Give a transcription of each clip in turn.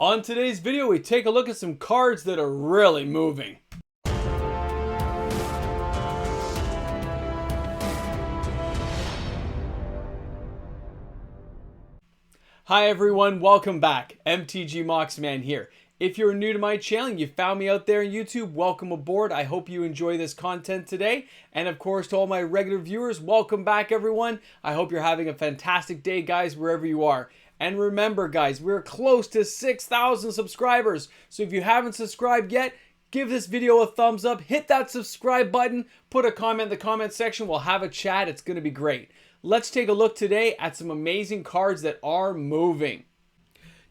On today's video, we take a look at some cards that are really moving. Hi everyone, welcome back. MTG Moxman here. If you're new to my channel and you found me out there on YouTube, welcome aboard. I hope you enjoy this content today. And of course, to all my regular viewers, welcome back everyone. I hope you're having a fantastic day, guys, wherever you are. And remember, guys, we're close to 6,000 subscribers. So if you haven't subscribed yet, give this video a thumbs up, hit that subscribe button, put a comment in the comment section. We'll have a chat. It's going to be great. Let's take a look today at some amazing cards that are moving.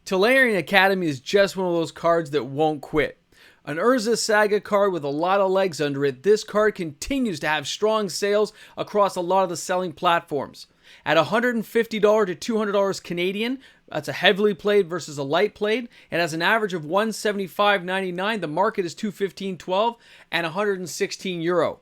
Tolarian Academy is just one of those cards that won't quit. An Urza Saga card with a lot of legs under it, this card continues to have strong sales across a lot of the selling platforms. At $150 to $200 Canadian, that's a heavily played versus a light played. It has an average of $175.99. The market is $215.12 and €116.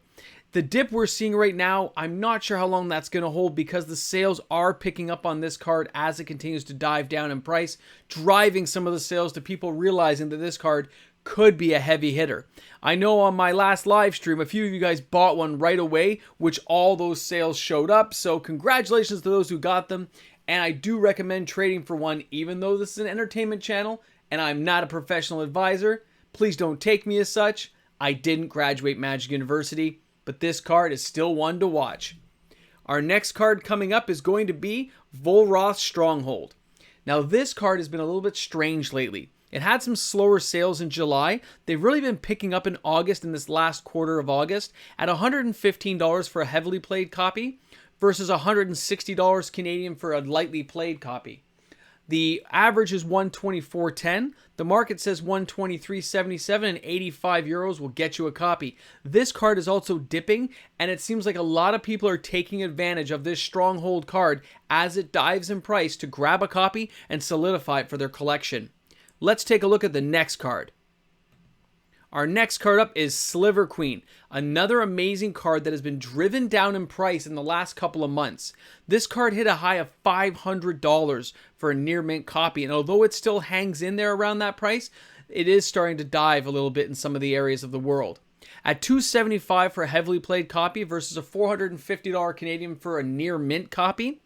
The dip we're seeing right now, I'm not sure how long that's going to hold because the sales are picking up on this card as it continues to dive down in price, driving some of the sales to people realizing that this card could be a heavy hitter. I know on my last live stream, a few of you guys bought one right away, which all those sales showed up. So congratulations to those who got them. And I do recommend trading for one, even though this is an entertainment channel and I'm not a professional advisor. Please don't take me as such. I didn't graduate Magic University, but this card is still one to watch. Our next card coming up is going to be Volrath Stronghold. Now this card has been a little bit strange lately. It had some slower sales in July. They've really been picking up in August, in this last quarter of August, at $115 for a heavily played copy versus $160 Canadian for a lightly played copy. The average is $124.10. The market says $123.77 and €85 will get you a copy. This card is also dipping, and it seems like a lot of people are taking advantage of this Stronghold card as it dives in price to grab a copy and solidify it for their collection. Let's take a look at the next card. Our next card up is Sliver Queen, another amazing card that has been driven down in price in the last couple of months. This card hit a high of $500 for a near mint copy, and although it still hangs in there around that price, it is starting to dive a little bit in some of the areas of the world. At $275 for a heavily played copy versus a $450 Canadian for a near mint copy,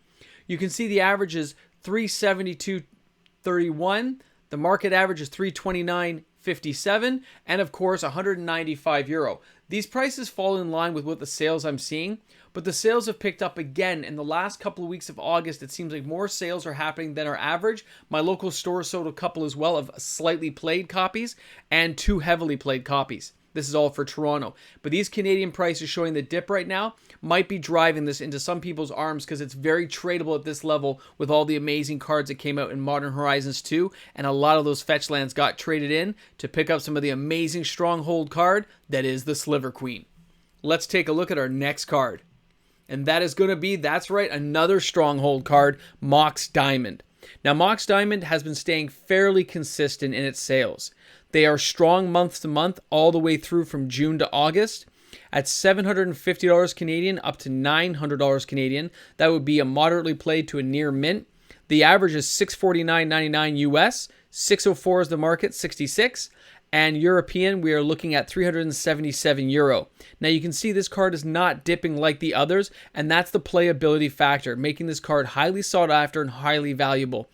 you can see the average is $372.31. The market average is $329.57, and of course €195. These prices fall in line with what the sales I'm seeing, but the sales have picked up again in the last couple of weeks of August. It seems like more sales are happening than our average. My local store sold a couple as well of slightly played copies and 2 heavily played copies. This is all for Toronto. But these Canadian prices showing the dip right now might be driving this into some people's arms because it's very tradable at this level with all the amazing cards that came out in Modern Horizons 2. And a lot of those fetch lands got traded in to pick up some of the amazing Stronghold card that is the Sliver Queen. Let's take a look at our next card. And that is going to be, that's right, another Stronghold card, Mox Diamond. Now, Mox Diamond has been staying fairly consistent in its sales. They are strong month to month all the way through from June to August. At $750 Canadian up to $900 Canadian, that would be a moderately played to a near mint. The average is $649.99 US, 604 is the market, 66. And European, we are looking at €377. Now you can see this card is not dipping like the others, and that's the playability factor, making this card highly sought after and highly valuable.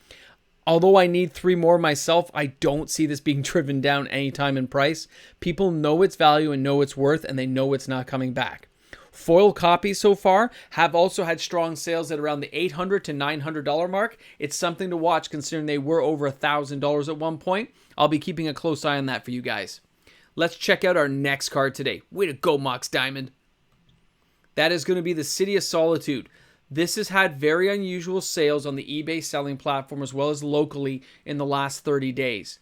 Although I need 3 more myself, I don't see this being driven down anytime in price. People know its value and know its worth, and they know it's not coming back. Foil copies so far have also had strong sales at around the $800 to $900 mark. It's something to watch considering they were over $1,000 at one point. I'll be keeping a close eye on that for you guys. Let's check out our next card today. Way to go, Mox Diamond. That is going to be the City of Solitude. This has had very unusual sales on the eBay selling platform as well as locally in the last 30 days.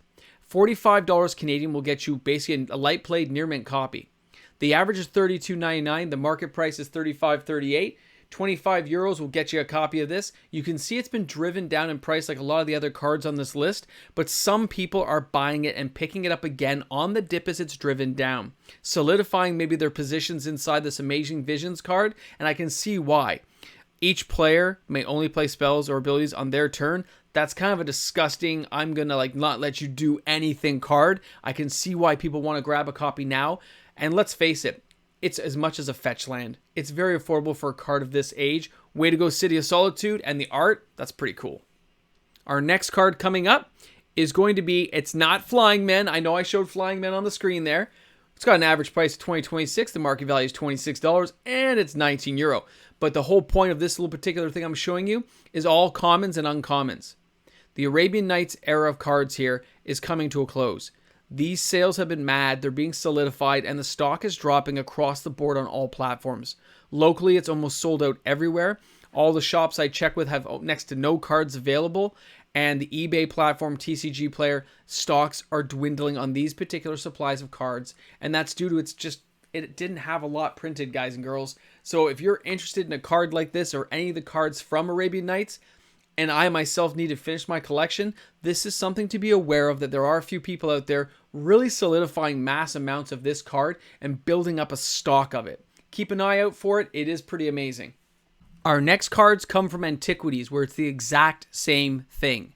$45 Canadian will get you basically a light played near mint copy. The average is $32.99. The market price is $35.38. €25 will get you a copy of this. You can see it's been driven down in price like a lot of the other cards on this list, but some people are buying it and picking it up again on the dip as it's driven down, solidifying maybe their positions inside this Amazing Visions card, and I can see why. Each player may only play spells or abilities on their turn. That's kind of a disgusting, I'm going to like not let you do anything card. I can see why people want to grab a copy now. And let's face it, it's as much as a fetch land. It's very affordable for a card of this age. Way to go, City of Solitude. And the art, that's pretty cool. Our next card coming up is going to be, it's not Flying Men. I know I showed Flying Men on the screen there. It's got an average price of $20.26. The market value is $26 and it's €19. But the whole point of this little particular thing I'm showing you is all commons and uncommons. The Arabian Nights era of cards here is coming to a close. These sales have been mad, they're being solidified, and the stock is dropping across the board on all platforms. Locally, it's almost sold out everywhere. All the shops I check with have next to no cards available, and the eBay platform, TCG Player, stocks are dwindling on these particular supplies of cards, and that's due to it didn't have a lot printed, guys and girls. So if you're interested in a card like this or any of the cards from Arabian Nights, and I myself need to finish my collection, this is something to be aware of, that there are a few people out there really solidifying mass amounts of this card and building up a stock of it. Keep an eye out for it. It is pretty amazing. Our next cards come from Antiquities, where it's the exact same thing.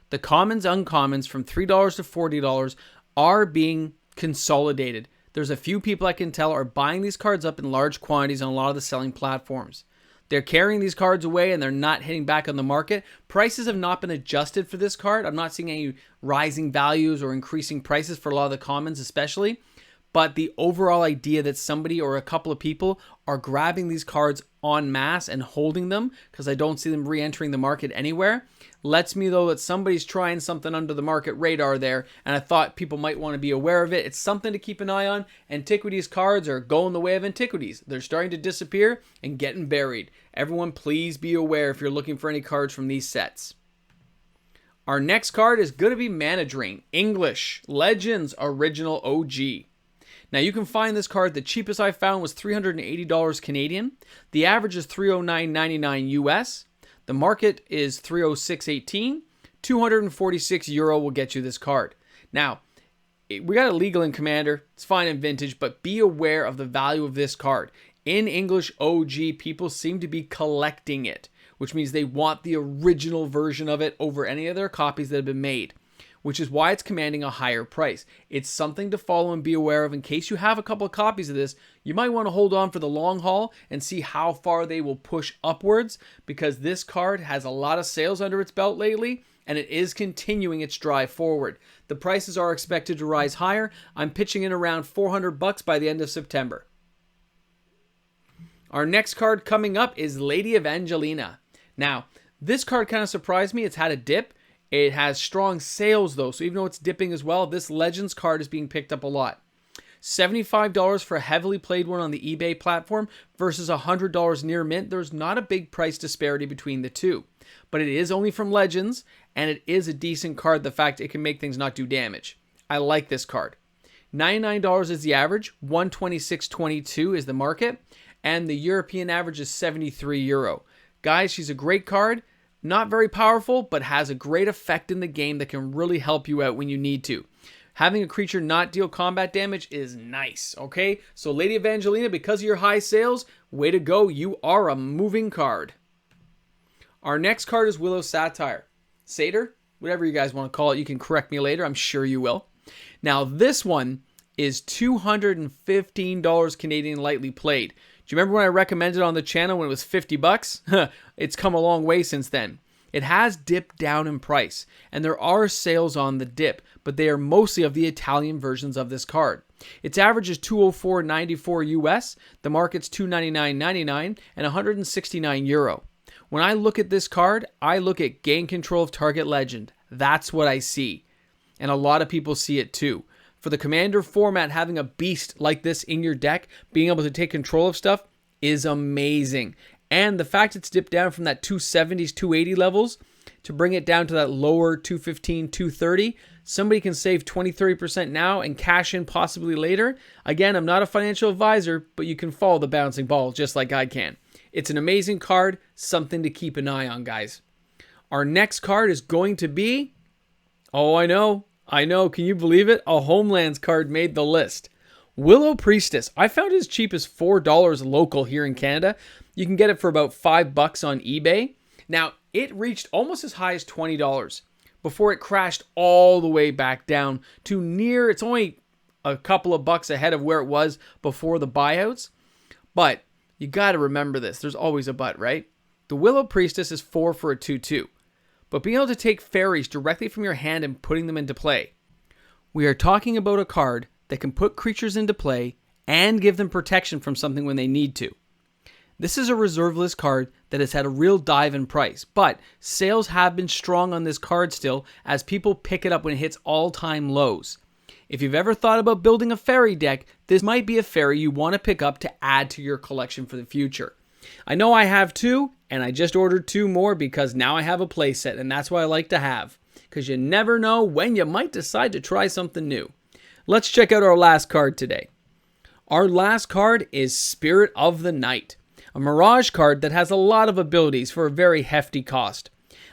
The commons, uncommons from $3 to $40 are being consolidated. There's a few people I can tell are buying these cards up in large quantities on a lot of the selling platforms. They're carrying these cards away and they're not hitting back on the market. Prices have not been adjusted for this card. I'm not seeing any rising values or increasing prices for a lot of the commons especially. But the overall idea that somebody or a couple of people are grabbing these cards en masse and holding them, because I don't see them re-entering the market anywhere, lets me know that somebody's trying something under the market radar there, and I thought people might want to be aware of it. It's something to keep an eye on. Antiquities cards are going the way of Antiquities. They're starting to disappear and getting buried. Everyone, please be aware if you're looking for any cards from these sets. Our next card is going to be Mana Drain, English, Legends, Original OG. Now you can find this card, the cheapest I found was $380 Canadian. The average is $309.99 US. The market is $306.18. €246 will get you this card. Now, we got it legal in Commander. It's fine in Vintage, but be aware of the value of this card. In English OG, people seem to be collecting it, which means they want the original version of it over any other copies that have been made, which is why it's commanding a higher price. It's something to follow and be aware of. In case you have a couple of copies of this, you might want to hold on for the long haul and see how far they will push upwards, because this card has a lot of sales under its belt lately, and it is continuing its drive forward. The prices are expected to rise higher. I'm pitching in around $400 by the end of September. Our next card coming up is Lady Evangelina. Now, this card kind of surprised me. It's had a dip. It has strong sales though, so even though it's dipping as well, this Legends card is being picked up a lot. $75 for a heavily played one on the eBay platform versus $100 near mint. There's not a big price disparity between the two, but it is only from Legends, and it is a decent card. The fact it can make things not do damage. I like this card. $99 is the average, €126.22 is the market, and the European average is €73. Guys, she's a great card. Not very powerful, but has a great effect in the game that can really help you out when you need to. Having a creature not deal combat damage is nice, okay? So Lady Evangelina, because of your high sales, way to go. You are a moving card. Our next card is Willow Satyr. Satyr? Whatever you guys want to call it. You can correct me later. I'm sure you will. Now, this one is $215 Canadian lightly played. Do you remember when I recommended it on the channel when it was $50? It's come a long way since then. It has dipped down in price, and there are sales on the dip, but they are mostly of the Italian versions of this card. Its average is €204.94 US, the market's €299.99, and €169. When I look at this card, I look at gain control of target legend. That's what I see, and a lot of people see it too. For the Commander format, having a beast like this in your deck, being able to take control of stuff is amazing. And the fact it's dipped down from that 270s, 280 levels to bring it down to that lower 215, 230, somebody can save 20-30% now and cash in possibly later. Again, I'm not a financial advisor, but you can follow the bouncing ball just like I can. It's an amazing card, something to keep an eye on, guys. Our next card is going to be, oh, I know, can you believe it? A Homelands card made the list. Willow Priestess. I found it as cheap as $4 local here in Canada. You can get it for about $5 on eBay. Now, it reached almost as high as $20 before it crashed all the way back down to near, it's only a couple of bucks ahead of where it was before the buyouts. But you got to remember this. There's always a but, right? The Willow Priestess is 4 for a 2/2. But being able to take fairies directly from your hand and putting them into play. We are talking about a card that can put creatures into play and give them protection from something when they need to. This is a reserve list card that has had a real dive in price, but sales have been strong on this card still as people pick it up when it hits all-time lows. If you've ever thought about building a fairy deck, this might be a fairy you want to pick up to add to your collection for the future. I know I have 2, and I just ordered 2 more because now I have a playset, and that's what I like to have, because you never know when you might decide to try something new. Let's check out our last card today. Our last card is Spirit of the Night, a Mirage card that has a lot of abilities for a very hefty cost.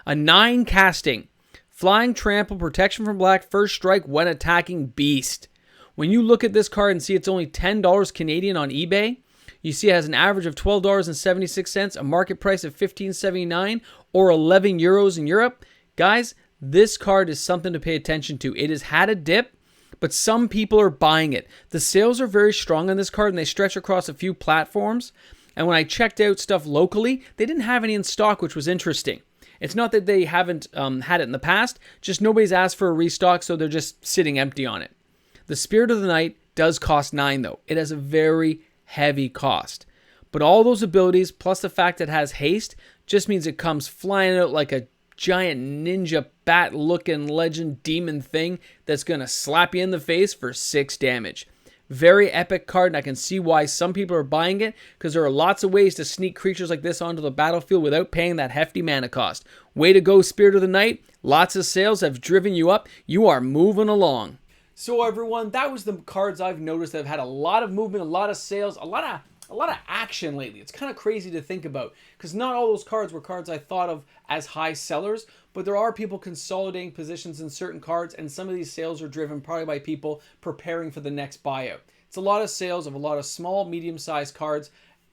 A 9 casting, flying, trample, protection from black, first strike when attacking, beast. When you look at this card and see it's only $10 Canadian on eBay, you see it has an average of $12.76, a market price of $15.79 or 11 euros in Europe. Guys, this card is something to pay attention to. It has had a dip, but some people are buying it. The sales are very strong on this card and they stretch across a few platforms. And when I checked out stuff locally, they didn't have any in stock, which was interesting. It's not that they haven't had it in the past, just nobody's asked for a restock, so they're just sitting empty on it. The Spirit of the Night does cost 9 though. It has a very heavy cost. But all those abilities, plus the fact that it has haste, just means it comes flying out like a giant ninja bat-looking legend demon thing that's going to slap you in the face for 6 damage. Very epic card, and I can see why some people are buying it, because there are lots of ways to sneak creatures like this onto the battlefield without paying that hefty mana cost. Way to go, Spirit of the Night. Lots of sales have driven you up. You are moving along. So everyone, that was the cards I've noticed that have had a lot of movement, a lot of sales, a lot of action lately. It's kind of crazy to think about, because not all those cards were cards I thought of as high sellers, but there are people consolidating positions in certain cards, and some of these sales are driven probably by people preparing for the next buyout. It's a lot of sales of a lot of small, medium-sized cards,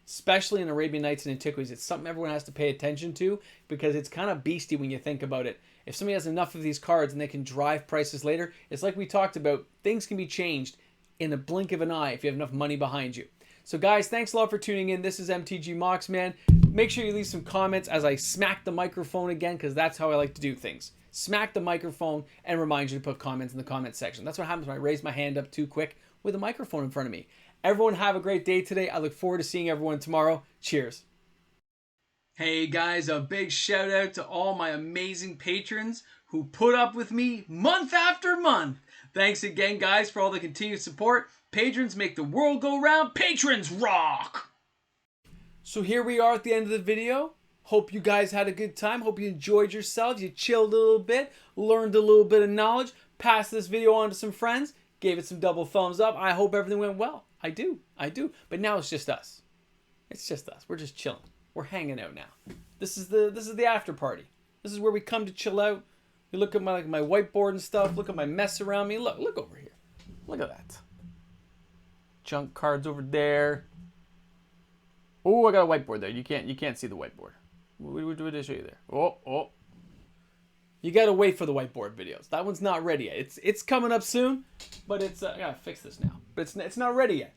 especially in Arabian Nights and Antiquities. It's something everyone has to pay attention to, because it's kind of beastie when you think about it. If somebody has enough of these cards and they can drive prices later, it's like we talked about, things can be changed in a blink of an eye if you have enough money behind you. So guys, thanks a lot for tuning in. This is MTG Moxman. Make sure you leave some comments as I smack the microphone again, because that's how I like to do things. Smack the microphone and remind you to put comments in the comment section. That's what happens when I raise my hand up too quick with a microphone in front of me. Everyone have a great day today. I look forward to seeing everyone tomorrow. Cheers. Hey guys, a big shout out to all my amazing patrons who put up with me month after month. Thanks again, guys, for all the continued support. Patrons make the world go round. Patrons rock! So here we are at the end of the video. Hope you guys had a good time. Hope you enjoyed yourselves. You chilled a little bit, learned a little bit of knowledge, passed this video on to some friends, gave it some double thumbs up. I hope everything went well. I do. But now it's just us. It's just us. We're just chilling. We're hanging out now. This is the after party. This is where we come to chill out. You look at my whiteboard and stuff. Look at my mess around me. Look over here. Look at that. Junk cards over there. Oh, I got a whiteboard there. You can't see the whiteboard. What did I show you there? Oh. You gotta wait for the whiteboard videos. That one's not ready yet. It's coming up soon, but I gotta fix this now. But it's not ready yet.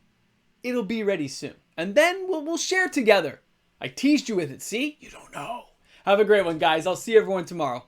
It'll be ready soon, and then we'll share together. I teased you with it. See? You don't know. Have a great one, guys. I'll see everyone tomorrow.